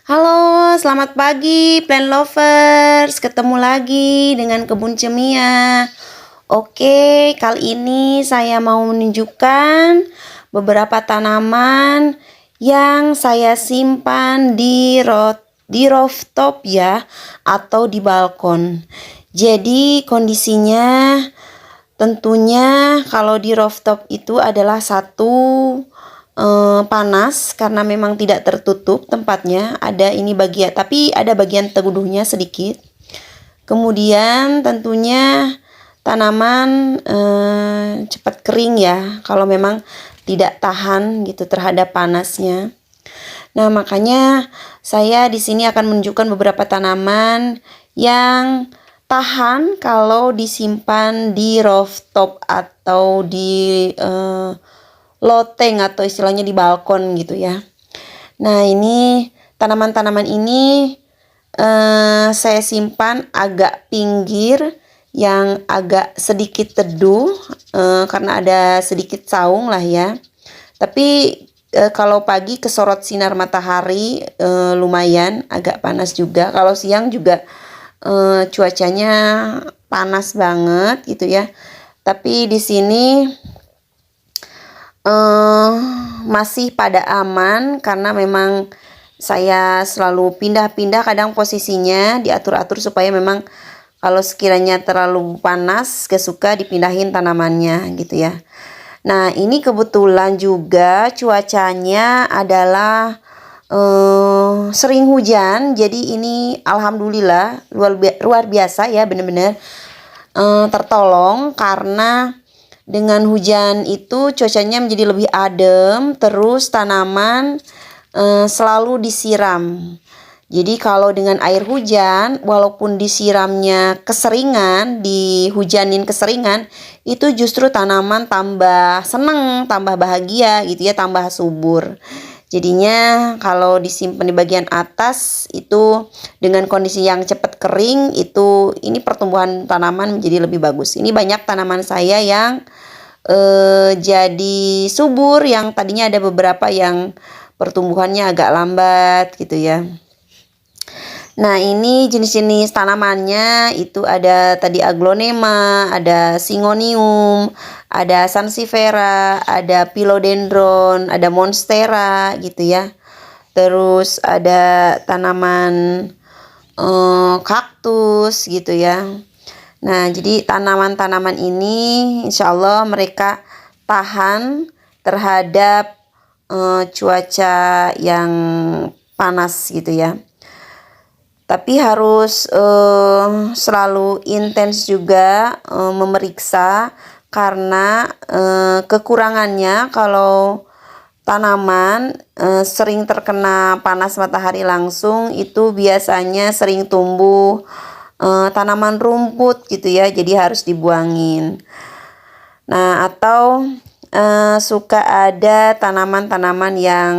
Halo, selamat pagi plant lovers. Ketemu lagi dengan Kebun Cemia. Oke, kali ini saya mau menunjukkan beberapa tanaman yang saya simpan di rooftop ya, atau di balkon. Jadi kondisinya tentunya kalau di rooftop itu adalah satu panas karena memang tidak tertutup tempatnya, ada ini bagian tapi ada bagian teduhnya sedikit. Kemudian tentunya tanaman cepat kering ya kalau memang tidak tahan gitu terhadap panasnya. Nah, makanya saya di sini akan menunjukkan beberapa tanaman yang tahan kalau disimpan di rooftop atau di loteng atau istilahnya di balkon gitu ya. Nah, ini tanaman-tanaman ini saya simpan agak pinggir yang agak sedikit teduh karena ada sedikit saung lah ya. Tapi kalau pagi kesorot sinar matahari lumayan agak panas juga. Kalau siang juga cuacanya panas banget gitu ya. Tapi di sini masih pada aman karena memang saya selalu pindah-pindah kadang posisinya diatur-atur supaya memang kalau sekiranya terlalu panas kesuka dipindahin tanamannya gitu ya. Nah, ini kebetulan juga cuacanya adalah sering hujan, jadi ini alhamdulillah luar biasa ya, bener-bener tertolong karena dengan hujan itu cuacanya menjadi lebih adem, terus tanaman selalu disiram. Jadi kalau dengan air hujan, walaupun disiramnya keseringan, dihujanin keseringan, itu justru tanaman tambah seneng, tambah bahagia gitu ya, tambah subur. Jadinya kalau disimpan di bagian atas itu dengan kondisi yang cepat kering itu ini pertumbuhan tanaman menjadi lebih bagus. Ini banyak tanaman saya yang jadi subur, yang tadinya ada beberapa yang pertumbuhannya agak lambat gitu ya. Nah, ini jenis-jenis tanamannya itu ada tadi aglonema, ada syngonium, ada sansevieria, ada philodendron, ada monstera gitu ya. Terus ada tanaman kaktus gitu ya. Nah, jadi tanaman-tanaman ini insya Allah mereka tahan terhadap cuaca yang panas gitu ya. Tapi harus selalu intens juga memeriksa karena kekurangannya kalau tanaman sering terkena panas matahari langsung itu biasanya sering tumbuh tanaman rumput gitu ya, jadi harus dibuangin. Nah, atau suka ada tanaman-tanaman yang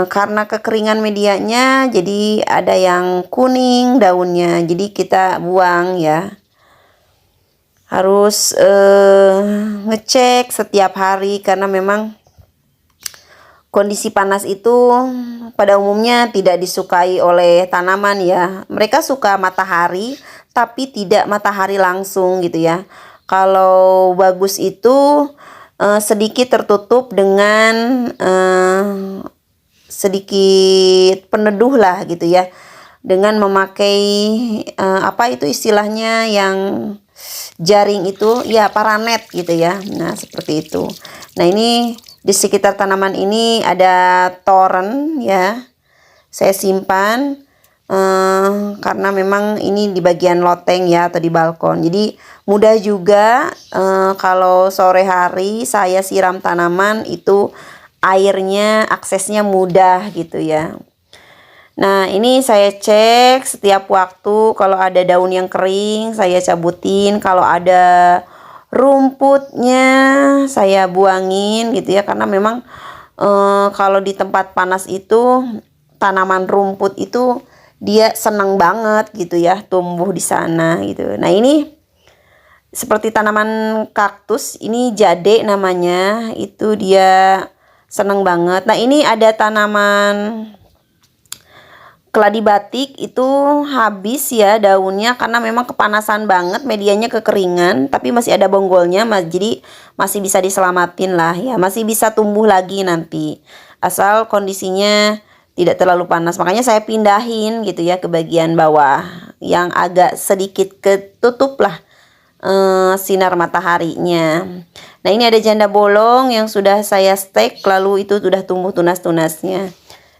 karena kekeringan medianya jadi ada yang kuning daunnya, jadi kita buang ya. Harus ngecek setiap hari karena memang kondisi panas itu pada umumnya tidak disukai oleh tanaman ya. Mereka suka matahari tapi tidak matahari langsung gitu ya. Kalau bagus itu sedikit tertutup dengan sedikit peneduh lah gitu ya, dengan memakai apa itu istilahnya yang jaring itu ya, paranet gitu ya. Nah, seperti itu. Nah, ini di sekitar tanaman ini ada toren ya, saya simpan karena memang ini di bagian loteng ya atau di balkon, jadi mudah juga kalau sore hari saya siram tanaman itu airnya aksesnya mudah gitu ya. Nah, ini saya cek setiap waktu kalau ada daun yang kering saya cabutin, kalau ada rumputnya saya buangin gitu ya, karena memang kalau di tempat panas itu tanaman rumput itu dia senang banget gitu ya tumbuh di sana gitu. Nah, ini seperti tanaman kaktus, ini jade namanya, itu dia seneng banget. Nah, ini ada tanaman keladi batik itu habis ya daunnya karena memang kepanasan banget, medianya kekeringan, tapi masih ada bonggolnya, jadi masih bisa diselamatin lah ya, masih bisa tumbuh lagi nanti. Asal kondisinya tidak terlalu panas. Makanya saya pindahin gitu ya ke bagian bawah yang agak sedikit ketutup lah sinar mataharinya. Nah, ini ada janda bolong yang sudah saya stek, lalu itu sudah tumbuh tunas-tunasnya.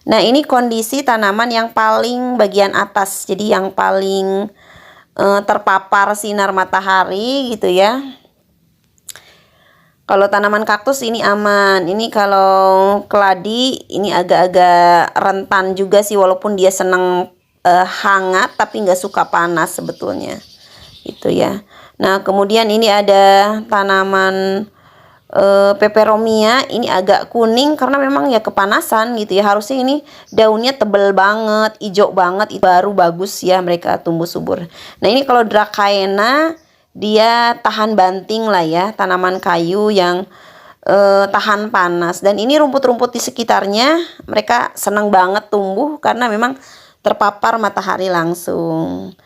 Nah, ini kondisi tanaman yang paling bagian atas, jadi yang paling terpapar sinar matahari gitu ya. Kalau tanaman kaktus ini aman. Ini kalau keladi ini agak-agak rentan juga sih, walaupun dia senang hangat tapi nggak suka panas sebetulnya. Gitu ya. Nah, kemudian ini ada tanaman peperomia, ini agak kuning karena memang ya kepanasan gitu ya. Harusnya ini daunnya tebel banget, hijau banget, itu baru bagus ya mereka tumbuh subur. Nah, ini kalau Dracaena dia tahan banting lah ya, tanaman kayu yang tahan panas. Dan ini rumput-rumput di sekitarnya mereka senang banget tumbuh karena memang terpapar matahari langsung.